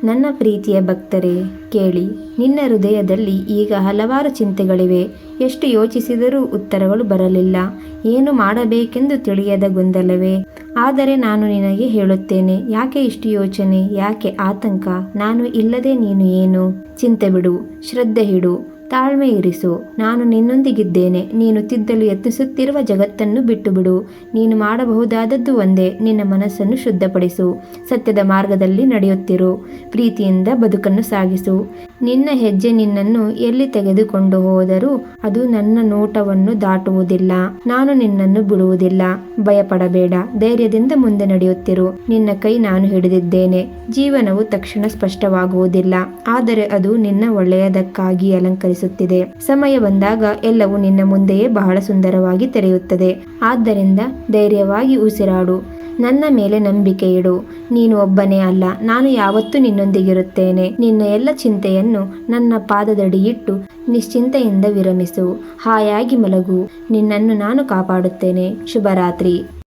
ನನ್ನ ಪ್ರೀತಿಯ ಭಕ್ತರೇ, ಕೇಳಿ. ನಿನ್ನ ಹೃದಯದಲ್ಲಿ ಈಗ ಹಲವಾರು ಚಿಂತೆಗಳಿವೆ. ಎಷ್ಟು ಯೋಚಿಸಿದರೂ ಉತ್ತರಗಳು ಬರಲಿಲ್ಲ. ಏನು ಮಾಡಬೇಕೆಂದು ತಿಳಿಯದ ಗೊಂದಲವೇ? ಆದರೆ ನಾನು ನಿನಗೆ ಹೇಳುತ್ತೇನೆ, ಯಾಕೆ ಇಷ್ಟು ಯೋಚನೆ, ಯಾಕೆ ಆತಂಕ? ನಾನು ಇಲ್ಲದೆ ನೀನು ಏನು? ಚಿಂತೆ ಬಿಡು, ಶ್ರದ್ಧೆ ಇಡು, ತಾಳ್ಮೆ ಇರಿಸು. ನಾನು ನಿನ್ನೊಂದಿಗಿದ್ದೇನೆ. ನೀನು ತಿದ್ದಲು ಯತ್ನಿಸುತ್ತಿರುವ ಜಗತ್ತನ್ನು ಬಿಟ್ಟುಬಿಡು. ನೀನು ಮಾಡಬಹುದಾದದ್ದು ಒಂದೇ, ನಿನ್ನ ಮನಸ್ಸನ್ನು ಶುದ್ಧಪಡಿಸು. ಸತ್ಯದ ಮಾರ್ಗದಲ್ಲಿ ನಡೆಯುತ್ತಿರು. ಪ್ರೀತಿಯಿಂದ ಬದುಕನ್ನು ಸಾಗಿಸು. ನಿನ್ನ ಹೆಜ್ಜೆ ನಿನ್ನನ್ನು ಎಲ್ಲಿ ತೆಗೆದುಕೊಂಡು ಹೋದರೂ ಅದು ನನ್ನ ನೋಟವನ್ನು ದಾಟುವುದಿಲ್ಲ. ನಾನು ನಿನ್ನನ್ನು ಬಿಡುವುದಿಲ್ಲ. ಭಯಪಡಬೇಡ, ಧೈರ್ಯದಿಂದ ಮುಂದೆ ನಡೆಯುತ್ತಿರು. ನಿನ್ನ ಕೈ ನಾನು ಹಿಡಿದಿದ್ದೇನೆ. ಜೀವನವು ತಕ್ಷಣ ಸ್ಪಷ್ಟವಾಗುವುದಿಲ್ಲ, ಆದರೆ ಅದು ನಿನ್ನ ಒಳ್ಳೆಯದಕ್ಕಾಗಿ ಅಲಂಕರಿಸುತ್ತಿದೆ. ಸಮಯ ಬಂದಾಗ ಎಲ್ಲವೂ ನಿನ್ನ ಮುಂದೆಯೇ ಬಹಳ ಸುಂದರವಾಗಿ ತೆರೆಯುತ್ತದೆ. ಆದ್ದರಿಂದ ಧೈರ್ಯವಾಗಿ ಉಸಿರಾಡು. ನನ್ನ ಮೇಲೆ ನಂಬಿಕೆ ಇಡು. ನೀನು ಒಬ್ಬನೇ ಅಲ್ಲ, ನಾನು ಯಾವತ್ತೂ ನಿನ್ನೊಂದಿಗಿರುತ್ತೇನೆ. ನಿನ್ನ ಎಲ್ಲ ಚಿಂತೆಯನ್ನು ನನ್ನ ಪಾದದಡಿ ಇಟ್ಟು ನಿಶ್ಚಿಂತೆಯಿಂದ ವಿರಮಿಸು. ಹಾಯಾಗಿ ಮಲಗು. ನಿನ್ನನ್ನು ನಾನು ಕಾಪಾಡುತ್ತೇನೆ. ಶುಭರಾತ್ರಿ.